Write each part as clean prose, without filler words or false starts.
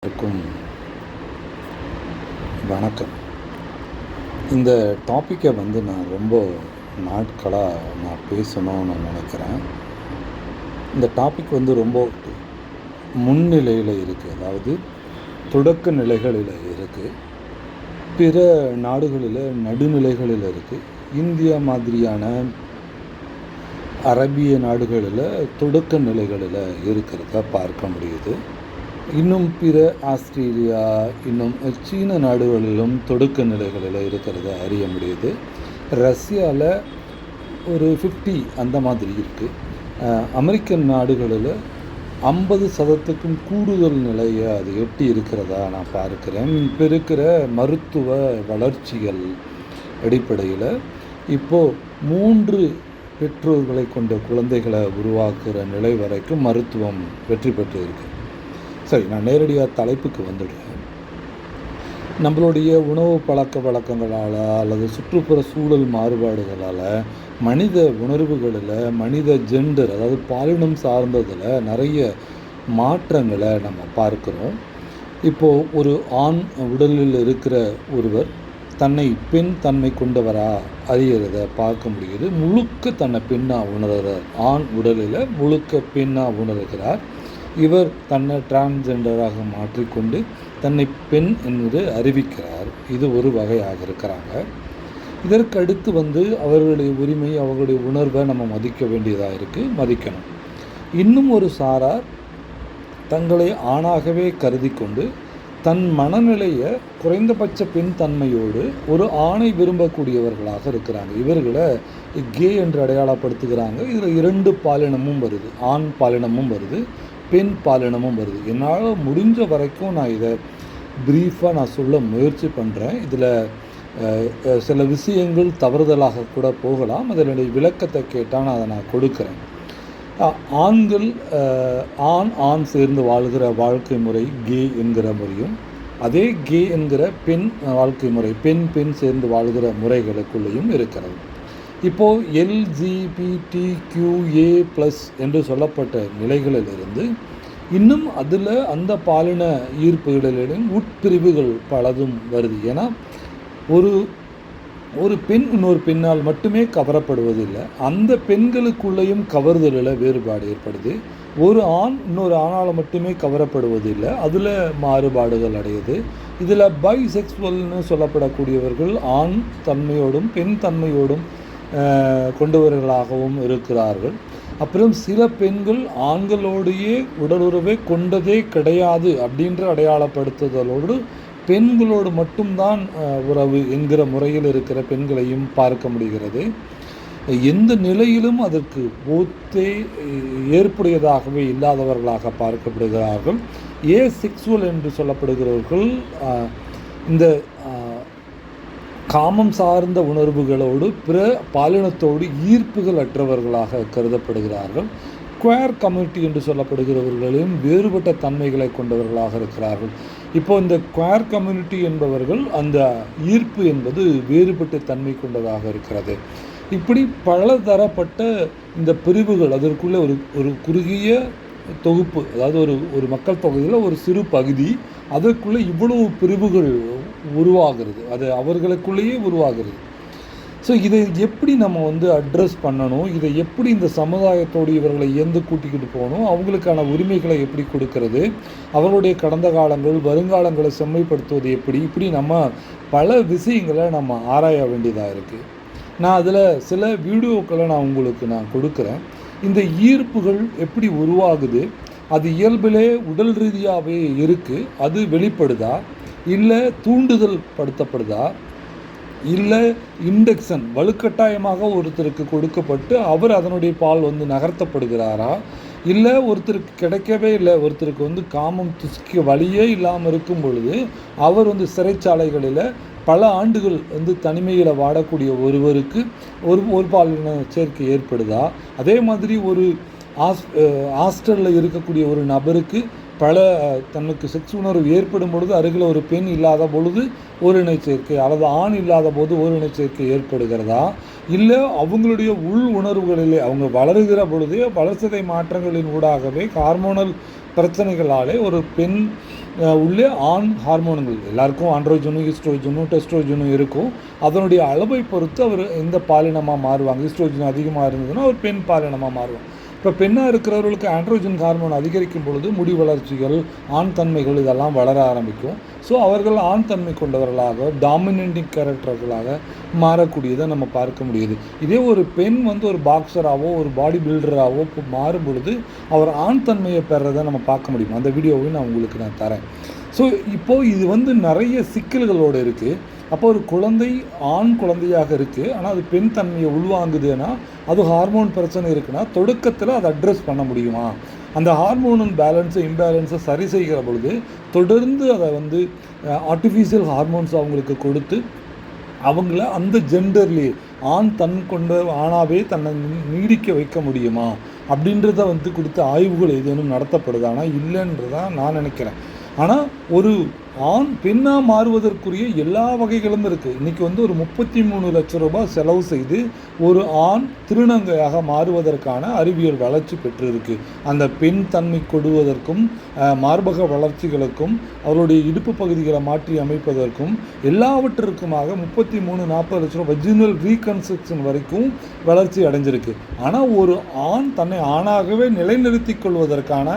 அனைவருக்கும் வணக்கம். இந்த டாப்பிக்கை நான் ரொம்ப நாட்களாக பேசணும்னு நினைக்கிறேன். இந்த டாபிக் ரொம்ப முன்னிலையில் இருக்குது, அதாவது தொடக்க நிலைகளில் இருக்குது, பிற நாடுகளில் நடுநிலைகளில் இருக்குது. இந்தியா மாதிரியான அரபிய நாடுகளில் தொடக்க நிலைகளில் இருக்கிறத பார்க்க முடியுது. இன்னும் பிற ஆஸ்திரேலியா, இன்னும் சீன நாடுகளிலும் தொடக்க நிலைகளில் இருக்கிறத அறிய முடியுது. ரஷ்யாவில் ஒரு 50 அந்த மாதிரி இருக்குது. அமெரிக்கன் நாடுகளில் 50% கூடுதல் நிலையை அது எட்டி இருக்கிறதா நான் பார்க்குறேன். இப்போ இருக்கிற மருத்துவ வளர்ச்சிகள் அடிப்படையில் இப்போது 3 பெற்றோர்களை கொண்ட குழந்தைகளை உருவாக்குகிற நிலை வரைக்கும் மருத்துவம் வெற்றி பெற்று இருக்குது. சரி, நான் நேரடியாக தலைப்புக்கு வந்துடுறேன். நம்மளுடைய உணவு பழக்க வழக்கங்களால் அல்லது சுற்றுப்புற சூழல் மாறுபாடுகளால் மனித உணர்வுகளில், மனித ஜெண்டர் அதாவது பாலினம் சார்ந்ததில் நிறைய மாற்றங்களை நம்ம பார்க்குறோம். இப்போது ஒரு ஆண் உடலில் இருக்கிற ஒருவர் தன்னை பெண் தன்மை கொண்டவராக அறியறத பார்க்க முடியுது. முழுக்க தன்னை பெண்ணாக உணர்கிறார். ஆண் உடலில் முழுக்க பெண்ணாக உணர்கிறார். இவர் தன்னை டிரான்ஸ்ஜெண்டராக மாற்றிக்கொண்டு தன்னை பெண் என்று அறிவிக்கிறார். இது ஒரு வகையாக இருக்கிறாங்க. இதற்கு அடுத்து அவர்களுடைய உரிமை, அவர்களுடைய உணர்வை நம்ம மதிக்க வேண்டியதாக இருக்குது, மதிக்கணும். இன்னும் ஒரு சாரார் தங்களை ஆணாகவே கருதி கொண்டு தன் மனநிலையை குறைந்தபட்ச பெண் தன்மையோடு ஒரு ஆணை விரும்பக்கூடியவர்களாக இருக்கிறாங்க. இவர்களை கே என்று அடையாளப்படுத்துகிறாங்க. இதில் 2 பாலினமும் வருது, ஆண் பாலினமும் வருது, பெண் பாலினமும் வருது. என்னால் முடிஞ்ச வரைக்கும் நான் இதை ப்ரீஃபாக சொல்ல முயற்சி பண்ணுறேன். இதில் சில விஷயங்கள் தவறுதலாக கூட போகலாம். அதனுடைய விளக்கத்தை கேட்டால் அதை நான் கொடுக்குறேன். ஆண்கள் ஆண் சேர்ந்து வாழ்கிற வாழ்க்கை முறை கே என்கிற முறையும், அதே கே என்கிற பெண் வாழ்க்கை முறை பெண் சேர்ந்து வாழ்கிற முறைகளுக்குள்ளேயும் இருக்கிறது. இப்போது LGBTQA+ என்று சொல்லப்பட்ட நிலைகளிலிருந்து இன்னும் அதில் அந்த பாலின ஈர்ப்புகளிலும் உட்பிரிவுகள் பலதும் வருது. ஏன்னா ஒரு பெண் இன்னொரு பெண்ணால் மட்டுமே கவரப்படுவதில்லை, அந்த பெண்களுக்குள்ளேயும் கவர்தலில் வேறுபாடு ஏற்படுது. ஒரு ஆண் இன்னொரு ஆணால் மட்டுமே கவரப்படுவதில்லை, அதில் மாறுபாடுகள் அடையுது. இதில் பைசெக்சுவல்னு சொல்லப்படக்கூடியவர்கள் ஆண் தன்மையோடும் பெண் தன்மையோடும் கொண்டவர்களாகவும் இருக்கிறார்கள். அப்புறம் சில பெண்கள் ஆண்களோடையே உடலுறவை கொண்டதே கிடையாது அப்படின்ற அடையாளப்படுத்துதலோடு பெண்களோடு மட்டும்தான் உறவு என்கிற முறையில் இருக்கிற பெண்களையும் பார்க்க முடிகிறது. எந்த நிலையிலும் அதற்கு ஒத்தே ஏற்புடையதாகவே இல்லாதவர்களாக பார்க்கப்படுகிறார்கள். ஏசெக்சுவல் என்று சொல்லப்படுகிறவர்கள் இந்த காமம் சார்ந்த உணர்வுகளோடு பிற பாலினத்தோடு ஈர்ப்புகள் அற்றவர்களாக கருதப்படுகிறார்கள். குவேர் கம்யூனிட்டி என்று சொல்லப்படுகிறவர்களையும் வேறுபட்ட தன்மைகளை கொண்டவர்களாக இருக்கிறார்கள். இப்போது இந்த குவேர் கம்யூனிட்டி என்பவர்கள் அந்த ஈர்ப்பு என்பது வேறுபட்ட தன்மை கொண்டதாக இருக்கிறது. இப்படி பலதரப்பட்ட இந்த பிரிவுகள் அதற்குள்ளே ஒரு குறுகிய தொகுப்பு, அதாவது ஒரு மக்கள் தொகையில் ஒரு சிறு பகுதி, அதற்குள்ளே இவ்வளவு பிரிவுகள் உருவாகிறது, அது அவர்களுக்குள்ளேயே உருவாகிறது. ஸோ இதை எப்படி நம்ம அட்ரஸ் பண்ணணும், இதை எப்படி இந்த சமுதாயத்தோடு இவர்களை கூட்டிக்கிட்டு போகணும், அவங்களுக்கான உரிமைகளை எப்படி கொடுக்கறது, அவர்களுடைய கடந்த காலங்கள் வருங்காலங்களை செம்மைப்படுத்துவது எப்படி, இப்படி நம்ம பல விஷயங்களை நம்ம ஆராய வேண்டியதாக இருக்குது. நான் அதில் சில வீடியோக்களை நான் கொடுக்குறேன். இந்த ஈர்ப்புகள் எப்படி உருவாகுது, அது இயல்பிலே உடல் ரீதியாகவே இருக்குது, அது வெளிப்படுதா, இல்லை தூண்டுதல் படுத்தப்படுதா, இல்லை இண்டக்ஷன் வலுக்கட்டாயமாக ஒருத்தருக்கு கொடுக்கப்பட்டு அவர் அதனுடைய பால் நகர்த்தப்படுகிறாரா, இல்லை ஒருத்தருக்கு கிடைக்கவே இல்லை, ஒருத்தருக்கு காமம் துசிக்க வழியே இல்லாமல் இருக்கும் பொழுது அவர் சிறைச்சாலைகளில் பல ஆண்டுகள் தனிமையில் வாடக்கூடிய ஒருவருக்கு ஒரு பாலின சேர்க்கை ஏற்படுதா, அதே மாதிரி ஒரு ஹாஸ்டலில் இருக்கக்கூடிய ஒரு நபருக்கு பல தனக்கு செக்ஸ் உணர்வு ஏற்படும் பொழுது அருகில் ஒரு பெண் இல்லாத பொழுது ஓரினை சேர்க்கை அல்லது ஆண் இல்லாத போது ஓரினை சேர்க்கை ஏற்படுகிறதா, இல்லை அவங்களுடைய உள் உணர்வுகளிலே அவங்க வளருகிற பொழுதே வளர்சிதை மாற்றங்களின் ஊடாகவே ஹார்மோனல் பிரச்சனைகளாலே ஒரு பெண் உள்ளே ஆண் ஹார்மோன்கள் எல்லாருக்கும் ஆண்ட்ரோஜனும் ஈஸ்ட்ரோஜனும் டெஸ்ட்ரோஜனும் இருக்கும். அதனுடைய அளவை பொறுத்து அவர் எந்த பாலினமாக மாறுவாங்க. ஈஸ்ட்ரோஜன் அதிகமாக இருந்ததுன்னா ஒரு பெண் பாலினமாக மாறுவாங்க. இப்போ பெண்ணாக இருக்கிறவர்களுக்கு ஆண்ட்ரோஜன் ஹார்மோன் அதிகரிக்கும் பொழுது முடி வளர்ச்சிகள், ஆண் தன்மைகள் இதெல்லாம் வளர ஆரம்பிக்கும். ஸோ அவர்கள் ஆண் தன்மை கொண்டவர்களாக டாமினேட்டிங் கேரக்டர்களாக மாறக்கூடியதை நம்ம பார்க்க முடியுது. இதே ஒரு பெண் ஒரு பாக்ஸராகவோ ஒரு பாடி பில்டராகவோ மாறும் பொழுது அவர் ஆண் தன்மையை பெறதை நம்ம பார்க்க முடியும். அந்த வீடியோவையும் நான் உங்களுக்கு தரேன். ஸோ இப்போது இது நிறைய சிக்கல்களோடு இருக்குது. அப்போ ஒரு குழந்தை ஆண் குழந்தையாக இருக்குது, ஆனால் அது பெண் தன்மையை உள்வாங்குதுன்னா அது ஹார்மோன் பிரச்சனை இருக்குன்னா தொடக்கத்தில் அதை அட்ரஸ் பண்ண முடியுமா? அந்த ஹார்மோனல் பேலன்ஸை இம்பேலன்ஸை சரி செய்கிற பொழுது தொடர்ந்து அதை ஆர்டிஃபிஷியல் ஹார்மோன்ஸ் அவங்களுக்கு கொடுத்து அவங்கள அந்த ஜெண்டர்லேயே ஆண் ஆணாவே தன்னை நீடிக்க வைக்க முடியுமா அப்படின்றத கொடுத்த ஆய்வுகள் ஏதேனும் நடத்தப்படுது. ஆனால் இல்லைன்றதான் நான் நினைக்கிறேன். ஆனால் ஒரு ஆண் பெண்ணாக மாறுவதற்குரிய எல்லா வகைகளும் இருக்குது. இன்றைக்கி ஒரு 33 லட்சம் ரூபாய் செலவு செய்து ஒரு ஆண் திருநங்கையாக மாறுவதற்கான அறிவியல் வளர்ச்சி பெற்றிருக்கு. அந்த பெண் தன்மை கொடுவதற்கும் மார்பக வளர்ச்சிகளுக்கும் அவருடைய இடுப்பு பகுதிகளை மாற்றி அமைப்பதற்கும் எல்லாவற்றிற்குமாக 33-40 லட்சம் ரூபாய் வெஜினல் ரீகன்ஸ்ட்ரக்ஷன் வரைக்கும் வளர்ச்சி அடைஞ்சிருக்கு. ஆனால் ஒரு ஆண் தன்னை ஆணாகவே நிலைநிறுத்திக் கொள்வதற்கான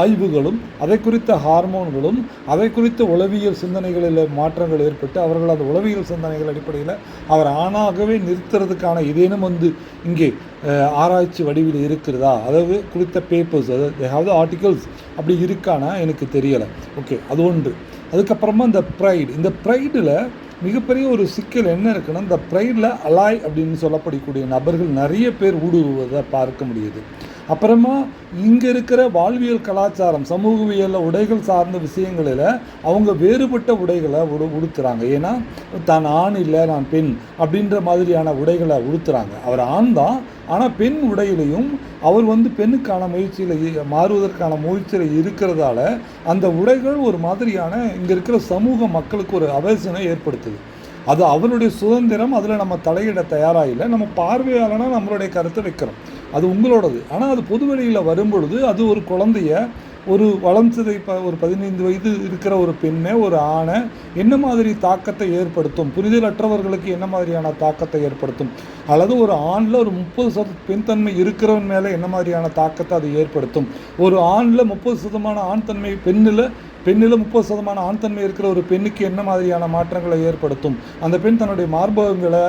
ஆய்வுகளும் அதை குறித்த ஹார்மோன்களும் அதை குறித்த உளவியல் சிந்தனைகளில் மாற்றங்கள் ஏற்பட்டு அவர்கள் அந்த உளவியல் சிந்தனைகள் அடிப்படையில் அவர் ஆணாகவே நிறுத்துறதுக்கான ஏதேனும் இங்கே ஆராய்ச்சி வடிவில் இருக்கிறதா, அதாவது குறித்த பேப்பர்ஸ், அதாவது ஆர்டிகல்ஸ் அப்படி இருக்கானா எனக்கு தெரியலை. ஓகே, அது ஒன்று. அதுக்கப்புறமா இந்த ப்ரைடில் மிகப்பெரிய ஒரு சிக்கல் என்ன இருக்குன்னா, இந்த ப்ரைடில் அலாய் அப்படின்னு சொல்லப்படக்கூடிய நபர்கள் நிறைய பேர் ஊடுருவதை பார்க்க முடியுது. அப்புறமா இங்கே இருக்கிற வாழ்வியல் கலாச்சாரம் சமூகவியலில் உடைகள் சார்ந்த விஷயங்களில் அவங்க வேறுபட்ட உடைகளை உடுத்துறாங்க. ஏன்னா தான் ஆண் இல்லை நான் பெண் அப்படின்ற மாதிரியான உடைகளை உடுத்துறாங்க. அவர் ஆண் தான், ஆனால் பெண் உடையிலையும் அவர் பெண்ணுக்கான முயற்சியில் மாறுவதற்கான முயற்சியில் இருக்கிறதால அந்த உடைகள் ஒரு மாதிரியான இங்கே இருக்கிற சமூக மக்களுக்கு ஒரு அவசனை ஏற்படுத்துது. அது அவருடைய சுதந்திரம், அதில் நம்ம தலையிட தயாராக இல்லை. நம்ம பார்வையாளனா நம்மளுடைய கருத்தை வைக்கிறோம், அது உங்களோடது. ஆனால் அது பொதுவெளியில் வரும்பொழுது அது ஒரு குழந்தைய ஒரு வளர்ந்ததை ஒரு 15 வயது இருக்கிற ஒரு பெண்ணை ஒரு ஆணை என்ன மாதிரி தாக்கத்தை ஏற்படுத்தும், புரிதலற்றவர்களுக்கு என்ன மாதிரியான தாக்கத்தை ஏற்படுத்தும், அல்லது ஒரு ஆணில் ஒரு 30% பெண் தன்மை இருக்கிறவன் மேலே என்ன மாதிரியான தாக்கத்தை அது ஏற்படுத்தும், ஒரு ஆணில் 30% ஆண் தன்மை பெண்ணில் 30% ஆண் தன்மை இருக்கிற ஒரு பெண்ணுக்கு என்ன மாதிரியான மாற்றங்களை ஏற்படுத்தும், அந்த பெண் தன்னுடைய மார்பகங்களை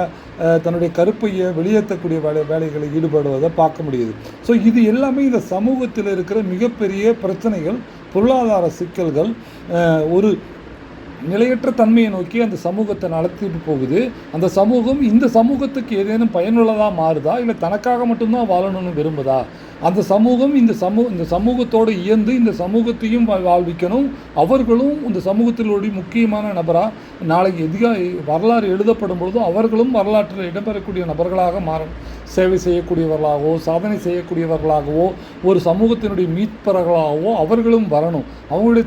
தன்னுடைய கருப்பையை வெளியேற்றக்கூடிய வேலைகளை ஈடுபடுவதை பார்க்க முடியுது. ஸோ இது எல்லாமே இந்த சமூகத்தில் இருக்கிற மிகப்பெரிய பிரச்சனைகள், பொருளாதார சிக்கல்கள், ஒரு நிலையற்ற தன்மையை நோக்கி அந்த சமூகத்தை நடத்திட்டு போகுது. அந்த சமூகம் இந்த சமூகத்துக்கு ஏதேனும் பயனுள்ளதாக மாறுதா, இல்லை தனக்காக மட்டும்தான் வாழணும்னு விரும்புதா? அந்த சமூகம் இந்த சமூகத்தோடு இயந்து இந்த சமூகத்தையும் வாழ்விக்கணும். அவர்களும் இந்த சமூகத்தினுடைய முக்கியமான நபராக நாளைக்கு வரலாறு எழுதப்படும் பொழுதும் அவர்களும் வரலாற்றில் இடம்பெறக்கூடிய நபர்களாக மாறணும். சேவை செய்யக்கூடியவர்களாகவோ சாதனை செய்யக்கூடியவர்களாகவோ ஒரு சமூகத்தினுடைய மீட்பவர்களாகவோ அவர்களும் வரணும். அவங்களுடைய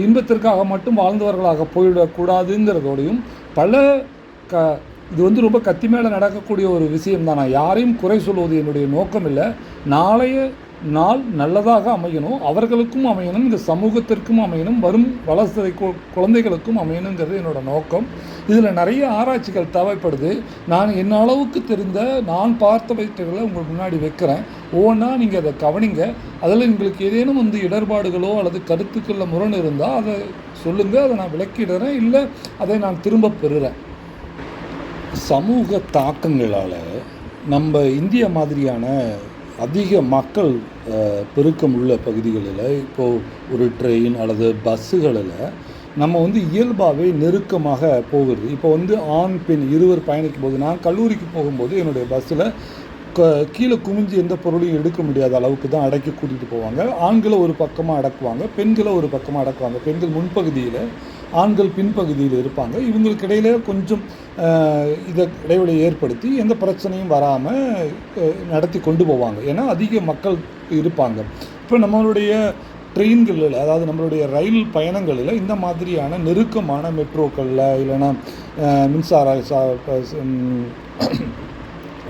இன்பத்திற்காக மட்டும் வாழ்ந்தவர்களாக போயிடக்கூடாதுங்கிறதோடையும் இது ரொம்ப கத்தி மேலே நடக்கக்கூடிய ஒரு விஷயம்தான். நான் யாரையும் குறை சொல்வது என்னுடைய நோக்கம் இல்லை. நாளைய நாள் நல்லதாக அமையணும், அவர்களுக்கும் அமையணும், இந்த சமூகத்திற்கும் அமையணும், வரும் வளர்ச்சி குழந்தைகளுக்கும் அமையணுங்கிறது என்னோடய நோக்கம். இதில் நிறைய ஆராய்ச்சிகள் தேவைப்படுது. நான் என்ன அளவுக்கு தெரிந்த நான் பார்த்தவைகளை உங்களுக்கு முன்னாடி வைக்கிறேன். ஒவ்வொன்றா நீங்கள் அதை கவனிங்க. அதில் உங்களுக்கு ஏதேனும் இடர்பாடுகளோ அல்லது கருத்துக்களில் முரண் இருந்தால் அதை சொல்லுங்கள், அதை நான் விளக்கிடுறேன், இல்லை அதை நான் திரும்ப பெறுகிறேன். சமூக தாக்கங்களால் நம்ம இந்தியா மாதிரியான அதிக மக்கள் பெருக்கம் உள்ள பகுதிகளில் இப்போது ஒரு ட்ரெயின் அல்லது பஸ்ஸுகளில் நம்ம இயல்பாகவே நெருக்கமாக போகிறது. இப்போ ஆண் பெண் இருவர் பயணிக்கும் போது, நான் கல்லூரிக்கு போகும்போது என்னுடைய பஸ்ஸில் கீழே குமிஞ்சு எந்த பொருளையும் எடுக்க முடியாத அளவுக்கு தான் அடக்கி கூட்டிகிட்டு போவாங்க. ஆண்களை ஒரு பக்கமாக அடக்குவாங்க, பெண்களை ஒரு பக்கமாக அடக்குவாங்க. பெண்கள் முன்பகுதியில், ஆண்கள் பின்பகுதியில் இருப்பாங்க. இவங்களுக்கு இடையில கொஞ்சம் இடைவெளி ஏற்படுத்தி எந்த பிரச்சனையும் வராமல் நடத்தி கொண்டு போவாங்க. ஏன்னா அதிக மக்கள் இருப்பாங்க. இப்போ நம்மளுடைய ட்ரெயின்களில், அதாவது நம்மளுடைய ரயில் பயணங்களில் இந்த மாதிரியான நெருக்கமான மெட்ரோக்களில் இல்லைன்னா மின்சார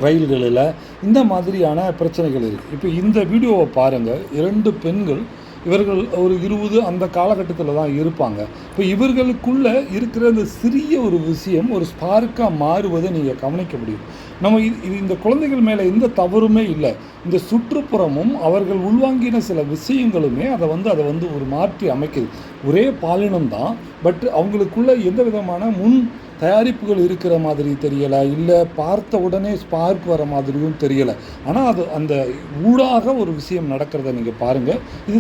ரயில்களில் இந்த மாதிரியான பிரச்சனைகள் இருக்குது. இப்போ இந்த வீடியோவை பாருங்கள். 2 பெண்கள், இவர்கள் ஒரு 20 அந்த காலகட்டத்தில் தான் இருப்பாங்க. இப்போ இவர்களுக்குள்ளே இருக்கிற அந்த சிறிய ஒரு விஷயம் ஒரு ஸ்பார்க்காக மாறுவதை நீங்கள் கவனிக்க முடியும். நம்ம இந்த குழந்தைகள் மேலே எந்த தவறுமே இல்லை. இந்த சுற்றுப்புறமும் அவர்கள் உள்வாங்கின சில விஷயங்களுமே அதை வந்து ஒரு மாற்றி அமைக்குது. ஒரே பாலினம் தான், பட் அவங்களுக்குள்ள எந்த விதமான முன் தயாரிப்புகள் இருக்கிற மாதிரி தெரியலை, இல்லை பார்த்த உடனே ஸ்பார்க் வர மாதிரியும் தெரியலை. ஆனால் அது அந்த ஊடாக ஒரு விஷயம் நடக்கிறத நீங்கள் பாருங்கள். இது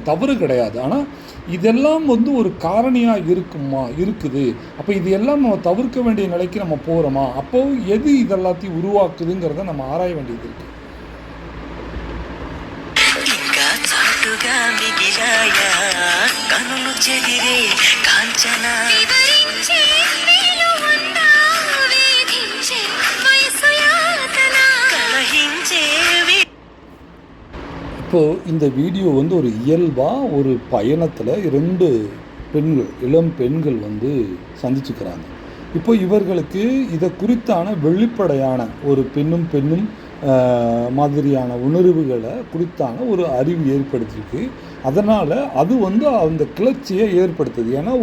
தவறு கிடையாது. ஆனால் இதெல்லாம் ஒரு காரணியாக இருக்குது. அப்போ இது எல்லாம் நம்ம தவிர்க்க வேண்டிய நிலைக்கு நம்ம போகிறோமா? அப்போ எது இதெல்லாத்தையும் உருவாக்குதுங்கிறத நம்ம ஆராய வேண்டியது இருக்குது. இப்போது இந்த வீடியோ ஒரு இயல்பாக ஒரு பயணத்தில் 2 பெண்கள், இளம் பெண்கள் சந்திச்சுக்கிறாங்க. இப்போ இவர்களுக்கு இதை குறித்தான வெளிப்படையான ஒரு பெண்ணும் மாதிரியான உணர்வுகளை குறித்தான ஒரு அறிவு ஏற்படுத்தியிருக்கு. அதனால் அது அந்த கிளர்ச்சியை ஏற்படுத்துது. ஏன்னா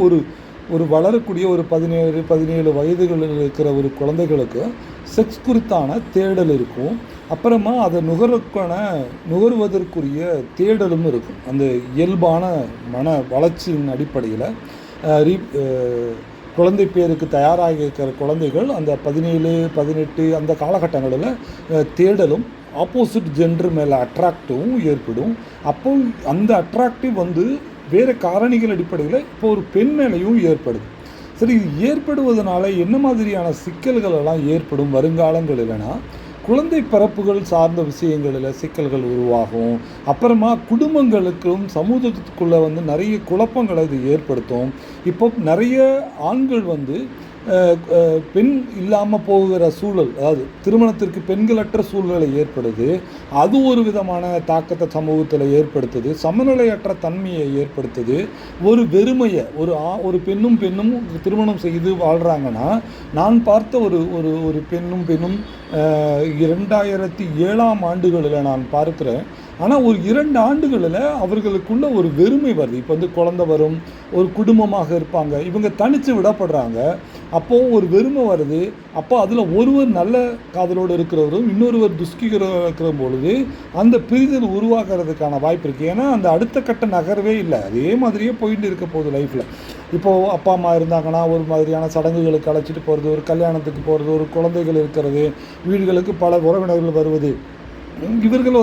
ஒரு வளரக்கூடிய ஒரு 17 வயதுகளில் இருக்கிற ஒரு குழந்தைகளுக்கு செக்ஸ் குறித்தான தேடல் இருக்கும். அப்புறமா அதை நுகர்வதற்குரிய தேடலும் இருக்கும். அந்த இயல்பான மன வளர்ச்சியின் அடிப்படையில் குழந்தை பேருக்கு தயாராக இருக்கிற குழந்தைகள் அந்த 17, 18 அந்த காலகட்டங்களில் தேடலும் ஆப்போசிட் ஜெண்டர் மேலே அட்ராக்டிவும் ஏற்படும். அப்போ அந்த அட்ராக்டிவ் வேறு காரணிகள் அடிப்படையில் இப்போ ஒரு பெண் மேலேயும் ஏற்படுது. சரி, இது ஏற்படுவதனால என்ன மாதிரியான சிக்கல்கள் எல்லாம் ஏற்படும் வருங்காலங்களில்னா, குழந்தை பிறப்புகள் சார்ந்த விஷயங்களில் சிக்கல்கள் உருவாகும். அப்புறமா குடும்பங்களுக்கும் சமூகத்துக்குள்ளே நிறைய குழப்பங்களை இது ஏற்படுத்தும். இப்போ நிறைய ஆண்கள் பெண் இல்லாமல் போகிற சூழல், அதாவது திருமணத்திற்கு பெண்களற்ற சூழ்நிலை ஏற்படுது. அது ஒரு விதமான தாக்கத்தை சமூகத்தில் ஏற்படுத்துது. சமநிலையற்ற தன்மையை ஏற்படுத்துது. ஒரு வெறுமையை ஒரு பெண்ணும் திருமணம் செய்து வாழ்கிறாங்கன்னா, நான் பார்த்த ஒரு பெண்ணும் 2007ஆம் ஆண்டுகளில் நான் பார்க்குறேன். ஆனால் ஒரு 2 ஆண்டுகளில் அவர்களுக்குள்ள ஒரு வெறுமை வருது. இப்போ குழந்தை வரும், ஒரு குடும்பமாக இருப்பாங்க, இவங்க தனித்து விடப்படுறாங்க. அப்போது ஒரு வெறுமை வருது. அப்போ அதில் ஒருவர் நல்ல காதலோடு இருக்கிறவரும் இன்னொருவர் துஷ்கிகராக இருக்கிற பொழுது அந்த பிரிதல் உருவாகிறதுக்கான வாய்ப்பு இருக்குது. ஏன்னா அந்த அடுத்த கட்ட நகரவே இல்லை, அதே மாதிரியே போயிட்டு இருக்க போகுது லைஃப்பில். இப்போது அப்பா அம்மா இருந்தாங்கன்னா ஒரு மாதிரியான சடங்குகளுக்கு அழைச்சிட்டு போகிறது, ஒரு கல்யாணத்துக்கு போகிறது, ஒரு குழந்தைகள் இருக்கிறது, வீடுகளுக்கு பல உறவினர்கள் வருவது. இவர்கள்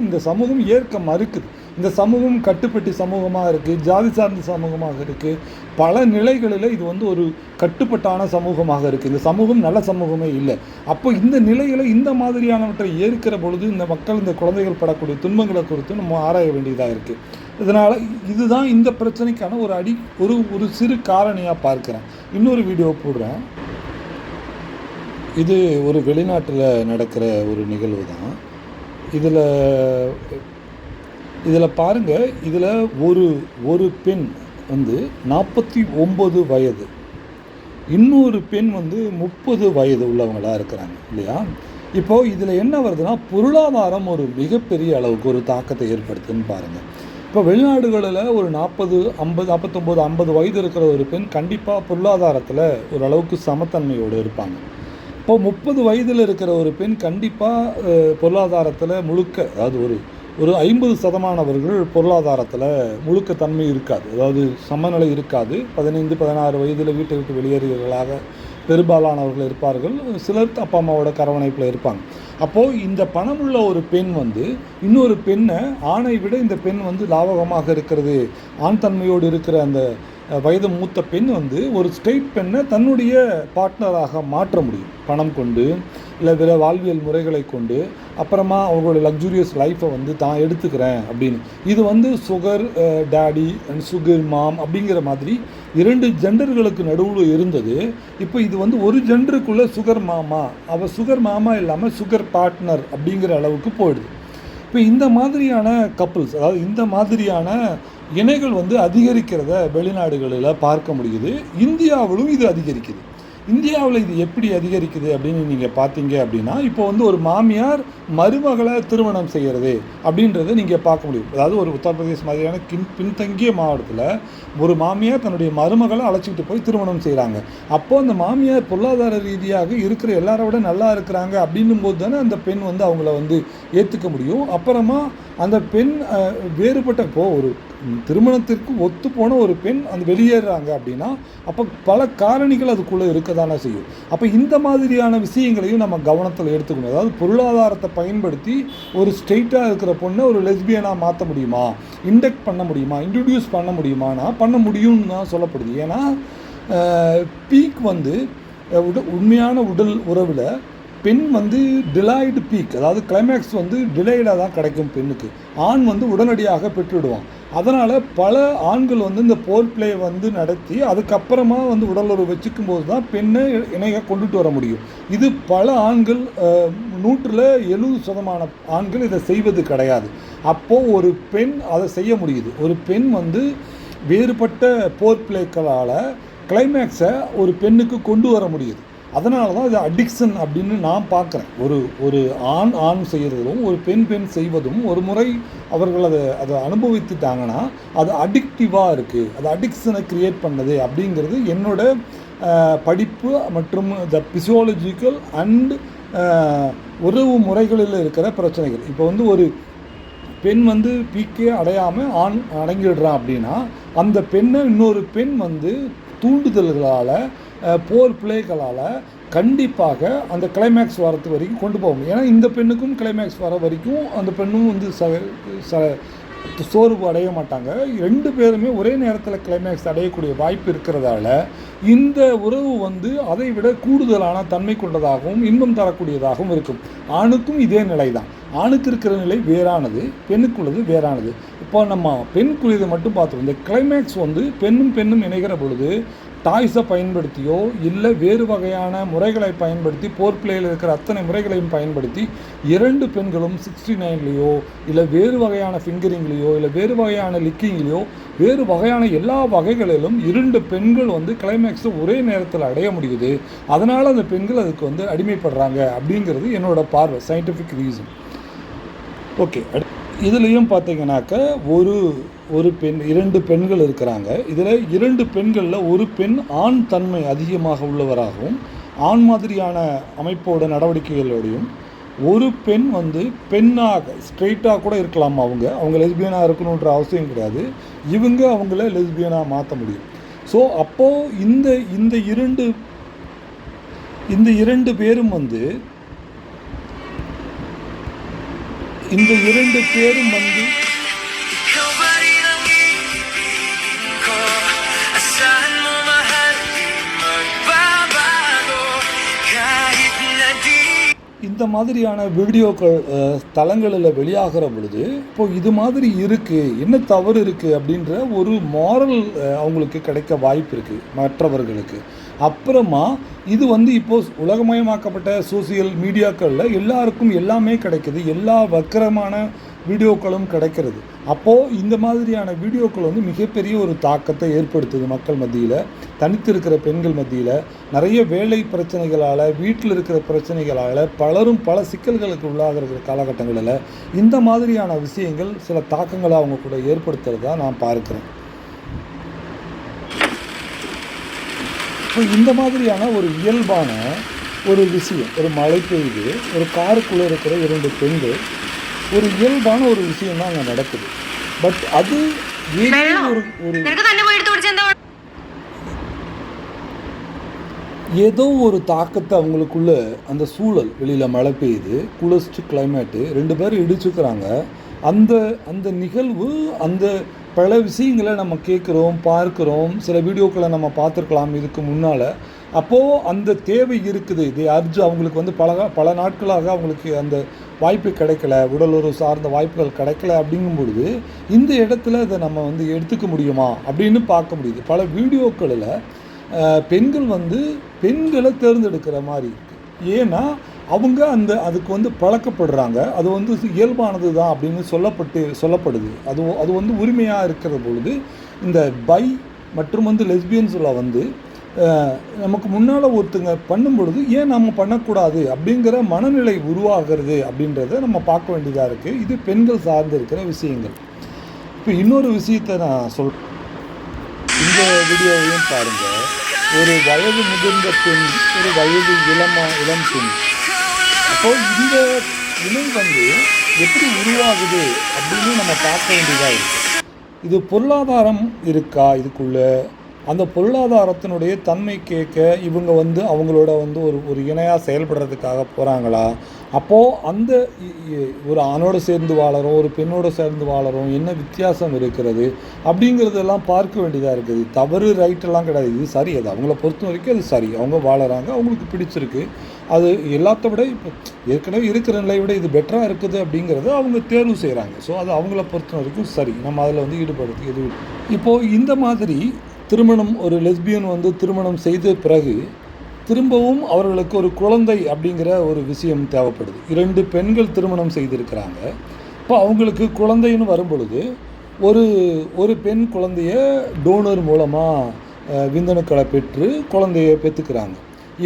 இந்த சமூகம் ஏற்க மறுக்குது. இந்த சமூகம் கட்டுப்பட்டி சமூகமாக இருக்குது, ஜாதி சார்ந்த சமூகமாக இருக்குது. பல நிலைகளில் இது ஒரு கட்டுப்பட்டான சமூகமாக இருக்குது. இந்த சமூகம் நல்ல சமூகமே இல்லை. அப்போ இந்த நிலையில் இந்த மாதிரியானவற்றை ஏற்கிற பொழுது இந்த மக்கள், இந்த குழந்தைகள் படக்கூடிய துன்பங்களை குறித்து நம்ம ஆராய வேண்டியதாக இருக்குது. இதனால் இதுதான் இந்த பிரச்சனைக்கான ஒரு சிறு காரணியாக பார்க்குறேன். இன்னொரு வீடியோ போடுறேன். இது ஒரு வெளிநாட்டில் நடக்கிற ஒரு நிகழ்வு தான். இதில் பாருங்கள், இதில் ஒரு பெண் 49 வயது, இன்னொரு பெண் 30 வயது உள்ளவங்களாக இருக்கிறாங்க இல்லையா? இப்போது இதில் என்ன வருதுன்னா, பொருளாதாரம் ஒரு மிகப்பெரிய அளவுக்கு ஒரு தாக்கத்தை ஏற்படுத்துன்னு பாருங்கள். இப்போ வெளிநாடுகளில் ஒரு 40, 50, 49, 50 வயது இருக்கிற ஒரு பெண் கண்டிப்பாக பொருளாதாரத்தில் ஓரளவுக்கு சமத்தன்மையோடு இருப்பாங்க. இப்போ 30 வயதில் இருக்கிற ஒரு பெண் கண்டிப்பாக பொருளாதாரத்தில் முழுக்க, அதாவது ஒரு 50% பொருளாதாரத்தில் முழுக்க தன்மை இருக்காது, அதாவது சமநிலை இருக்காது. 15, 16 வயதில் வீட்டை விட்டு வெளியேறியவர்களாக பெரும்பாலானவர்கள் இருப்பார்கள். சிலர் அப்பா அம்மாவோட கரவணைப்பில் இருப்பாங்க. அப்போது இந்த பணமுள்ள ஒரு பெண் இன்னொரு பெண்ணை, ஆணை விட இந்த பெண் லாபகமாக இருக்கிறது, ஆண் தன்மையோடு இருக்கிற அந்த வயது மூத்த பெண் ஒரு ஸ்ட்ரெயிட் பெண்ணை தன்னுடைய பார்ட்னராக மாற்ற முடியும், பணம் கொண்டு இல்லை வேறு வாழ்வியல் முறைகளை கொண்டு. அப்புறமா அவங்களோட லக்ஸூரியஸ் லைஃப்பை தான் எடுத்துக்கிறேன் அப்படின்னு. இது சுகர் டேடி அண்ட் சுகர் மாம் அப்படிங்கிற மாதிரி 2 ஜெண்டர்களுக்கு நடுவில் இருந்தது. இப்போ இது ஒரு ஜெண்டருக்குள்ளே சுகர் மாமா, அவள் சுகர் மாமா இல்லாமல் சுகர் பார்ட்னர் அப்படிங்கிற அளவுக்கு போயிடுது. இப்போ இந்த மாதிரியான கப்புள்ஸ், அதாவது இந்த மாதிரியான இணைகள் அதிகரிக்கிறத வெளிநாடுகளில் பார்க்க முடியுது. இந்தியாவிலும் இது அதிகரிக்குது. இந்தியாவில் இது எப்படி அதிகரிக்குது அப்படின்னு நீங்கள் பார்த்தீங்க அப்படின்னா, இப்போ வந்து ஒரு மாமியார் மருமகளை திருமணம் செய்கிறது அப்படின்றத நீங்கள் பார்க்க முடியும். அதாவது ஒரு உத்தரப்பிரதேஷ் மாதிரியான பின்தங்கிய மாவட்டத்தில் ஒரு மாமியார் தன்னுடைய மருமகளை அழைச்சிக்கிட்டு போய் திருமணம் செய்கிறாங்க. அப்போது அந்த மாமியார் பொருளாதார ரீதியாக இருக்கிற எல்லாரை விட நல்லா இருக்கிறாங்க அப்படின்னும் போது தானே அந்த பெண் வந்து அவங்கள வந்து ஏற்றுக்க முடியும். அப்புறமா அந்த பெண் வேறுபட்ட ஒரு திருமணத்திற்கு ஒத்து போன ஒரு பெண் அந்த வெளியேறாங்க அப்படின்னா அப்போ பல காரணிகள் அதுக்குள்ளே இருக்க தானே செய்யும். அப்போ இந்த மாதிரியான விஷயங்களையும் நம்ம கவனத்தில் எடுத்துக்கணும். அதாவது பொருளாதாரத்தை பயன்படுத்தி ஒரு ஸ்ட்ரெயிட்டாக இருக்கிற பொண்ணை ஒரு லெஸ்பியனாக மாற்ற முடியுமா, இண்டக்ட் பண்ண முடியுமா, இன்ட்ரடியூஸ் பண்ண முடியுமானா பண்ண முடியும்னு தான் சொல்லப்படுது. ஏன்னா பீக் வந்து உண்மையான உடல் உறவில் பெண் வந்து டிலைடு பீக், அதாவது கிளைமேக்ஸ் வந்து டிலைடாக தான் கிடைக்கும் பெண்ணுக்கு. ஆண் வந்து உடனடியாக பெற்றுவிடுவான். அதனால் பல ஆண்கள் வந்து இந்த போர் பிளே வந்து நடத்தி அதுக்கப்புறமா வந்து உடலுறவு வச்சுக்கும் போது தான் பெண்ணை இணையாக கொண்டுட்டு வர முடியும். இது பல ஆண்கள் 100% ஆண்கள் இதை செய்வது கிடையாது. அப்போது ஒரு பெண் அதை செய்ய முடியுது. ஒரு பெண் வந்து வேறுபட்ட போர் பிளேக்களால் கிளைமேக்ஸை ஒரு பெண்ணுக்கு கொண்டு வர முடியுது. அதனால தான் இது அடிக்ஷன் அப்படின்னு நான் பார்க்குறேன். ஒரு ஆண் செய்கிறதும் ஒரு பெண் செய்வதும் ஒரு முறை அவர்கள் அதை அனுபவித்துட்டாங்கன்னா அது அடிக்டிவாக இருக்குது, அது அடிக்ஷனை க்ரியேட் பண்ணது அப்படிங்கிறது என்னோட படிப்பு மற்றும் த பிசியாலஜிக்கல் அண்ட் உறவு முறைகளில் இருக்கிற பிரச்சனைகள். இப்போ வந்து ஒரு பெண் வந்து பீக்கே அடையாமல் ஆண் அடங்கிடுறான் அப்படின்னா அந்த பெண்ணை இன்னொரு பெண் வந்து தூண்டுதல்களால் போர் பிளேக்களால் கண்டிப்பாக அந்த கிளைமேக்ஸ் வரத்து வரைக்கும் கொண்டு போகும். ஏன்னா இந்த பெண்ணுக்கும் கிளைமேக்ஸ் வர வரைக்கும் அந்த பெண்ணும் வந்து சோர்வு அடைய மாட்டாங்க. 2 பேருமே ஒரே நேரத்தில் கிளைமேக்ஸ் அடையக்கூடிய வாய்ப்பு இருக்கிறதால இந்த உறவு வந்து அதை விட கூடுதலான தன்மை கொண்டதாகவும் இன்பம் தரக்கூடியதாகவும் இருக்கும். ஆணுக்கும் இதே நிலை தான். ஆணுக்கு இருக்கிற நிலை வேறானது, பெண்ணுக்குள்ளது வேறானது. இப்போ நம்ம பெண்ணுக்குரியதை மட்டும் பார்த்தோம். இந்த கிளைமேக்ஸ் வந்து பெண்ணும் இணைகிற பொழுது டாய்ஸை பயன்படுத்தியோ இல்லை வேறு வகையான முறைகளை பயன்படுத்தி போர் பிளேயில் இருக்கிற அத்தனை முறைகளையும் பயன்படுத்தி 2 பெண்களும் 69லேயோ இல்லை வேறு வகையான ஃபிங்கரிங்லேயோ இல்லை வேறு வகையான லிக்கிங்லேயோ வேறு வகையான எல்லா வகைகளிலும் 2 பெண்கள் வந்து கிளைமேக்ஸை ஒரே நேரத்தில் அடைய முடியுது. அதனால் அந்த பெண்கள் அதுக்கு வந்து அடிமைப்படுறாங்க அப்படிங்கிறது என்னோட பார்வை, சயின்டிஃபிக் ரீசன். ஓகே, இதுலேயும் பார்த்தீங்கன்னாக்க ஒரு பெண் 2 பெண்கள் இருக்கிறாங்க. இதில் 2 பெண்களில் ஒரு பெண் ஆண் தன்மை அதிகமாக உள்ளவராகவும் ஆண் மாதிரியான அமைப்போட நடவடிக்கைகளோடையும், ஒரு பெண் வந்து பெண்ணாக ஸ்ட்ரெயிட்டாக கூட இருக்கலாம். அவங்க லெஸ்பியனாக இருக்கணுன்ற அவசியம் கிடையாது. இவங்க அவங்கள லெஸ்பியனாக மாற்ற முடியும். ஸோ அப்போது இந்த இரண்டு பேரும் வந்து இந்த மாதிரியான வீடியோக்கள் தளங்களில் வெளியாகிற பொழுது இப்போது இது மாதிரி இருக்குது, என்ன தவறு இருக்குது அப்படின்ற ஒரு மாரல் அவங்களுக்கு கிடைக்க வாய்ப்பு இருக்குது மற்றவர்களுக்கு. அப்புறமா இது வந்து இப்போது உலகமயமாக்கப்பட்ட சோசியல் மீடியாக்களில் எல்லாருக்கும் எல்லாமே கிடைக்கிது, எல்லா வக்கரமான வீடியோக்களும் கிடைக்கிறது. அப்போது இந்த மாதிரியான வீடியோக்கள் வந்து மிகப்பெரிய ஒரு தாக்கத்தை ஏற்படுத்துது மக்கள் மத்தியில். தனித்து இருக்கிற பெண்கள் மத்தியில் நிறைய வேலை பிரச்சனைகளால், வீட்டில் இருக்கிற பிரச்சனைகளால் பலரும் பல சிக்கல்களுக்கு உள்ளாகிற காலகட்டங்களில் இந்த மாதிரியான விஷயங்கள் சில தாக்கங்களை அவங்க கூட ஏற்படுத்துகிறதா நான் பார்க்குறேன். இப்போ இந்த மாதிரியான ஒரு இயல்பான ஒரு விஷயம், ஒரு மழை பெய்யுது, ஒரு காருக்குள்ளே இருக்கிற 2 பெண்கள், ஒரு இயல்பான ஒரு விஷயம் தான் அங்கே நடக்குது. பட் அது ஏதோ ஒரு தாக்கத்தை அவங்களுக்குள்ள அந்த சூழல், வெளியில் மழை பெய்யுது, குளிர்ச்சி கிளைமேட்டு, 2 பேரும் இடிச்சுக்கிறாங்க. அந்த நிகழ்வு, அந்த பல விஷயங்களை நம்ம கேட்குறோம், பார்க்குறோம், சில வீடியோக்களை நம்ம பார்த்துருக்கலாம் இதுக்கு முன்னால். அப்போது அந்த தேவை இருக்குது. இது அர்ஜு அவங்களுக்கு வந்து பல நாட்களாக அவங்களுக்கு அந்த வாய்ப்பு கிடைக்கல, உடலுறவு சார்ந்த வாய்ப்புகள் கிடைக்கல. அப்படிங்கும் பொழுது இந்த இடத்துல அதை நம்ம வந்து எடுத்துக்க முடியுமா அப்படின்னு பார்க்க முடியுது. பல வீடியோக்களில் பெண்கள் வந்து பெண்களை தேர்ந்தெடுக்கிற மாதிரி இருக்குது. ஏன்னா அவங்க அதுக்கு வந்து பழக்கப்படுறாங்க. அது வந்து இயல்பானது தான் அப்படின்னு சொல்லப்படுது. அது வந்து உரிமையாக இருக்கிற பொழுது இந்த பை மற்றும் வந்து லெஸ்பியன்ஸில் வந்து நமக்கு முன்னால் ஒருத்தங்க பண்ணும் பொழுது ஏன் நம்ம பண்ணக்கூடாது அப்படிங்கிற மனநிலை உருவாகிறது அப்படின்றத நம்ம பார்க்க வேண்டியதாக இருக்குது. இது பெண்கள் சார்ந்து இருக்கிற விஷயங்கள். இப்போ இன்னொரு விஷயத்தை நான் இந்த வீடியோவையும் பாருங்கள். ஒரு வயது முதிர்ந்த பெண், ஒரு வயது இளம் பெண், அப்போது இந்த இணை எப்படி உருவாகுது அப்படின்னு நம்ம பார்க்க வேண்டியதாக இருக்குது. இது பொருளாதாரம் இருக்கா இதுக்குள்ளே? அந்த பொருளாதாரத்தினுடைய தன்மை கேட்க இவங்க அவங்களோட ஒரு இணையாக செயல்படுறதுக்காக போகிறாங்களா? அப்போது அந்த ஒரு ஆணோடு சேர்ந்து வாழறோம், ஒரு பெண்ணோடு சேர்ந்து வாழறோம், என்ன வித்தியாசம் இருக்கிறது அப்படிங்கிறதெல்லாம் பார்க்க வேண்டியதாக இருக்குது. தவறு ரைட்டெல்லாம் கிடையாது, இது சரி. அது அவங்கள பொறுத்த வரைக்கும் அது சரி. அவங்க வாழறாங்க, அவங்களுக்கு பிடிச்சிருக்கு. அது எல்லாத்த விட இப்போ ஏற்கனவே இருக்கிற நிலையை விட இது பெட்டராக இருக்குது அப்படிங்கிறத அவங்க தேர்வு செய்கிறாங்க. ஸோ அது அவங்கள பொறுத்த வரைக்கும் சரி. நம்ம அதில் ஈடுபடுத்தி எதுவும் இப்போது இந்த மாதிரி திருமணம், ஒரு லெஸ்பியன் திருமணம் செய்த பிறகு திரும்பவும் அவர்களுக்கு ஒரு குழந்தை அப்படிங்கிற ஒரு விஷயம் தேவைப்படுது. 2 பெண்கள் திருமணம் செய்திருக்கிறாங்க. இப்போ அவங்களுக்கு குழந்தைன்னு வரும்பொழுது ஒரு பெண் குழந்தைய டோனர் மூலமாக விந்தணுக்களை பெற்று குழந்தைய பெற்றுக்கிறாங்க.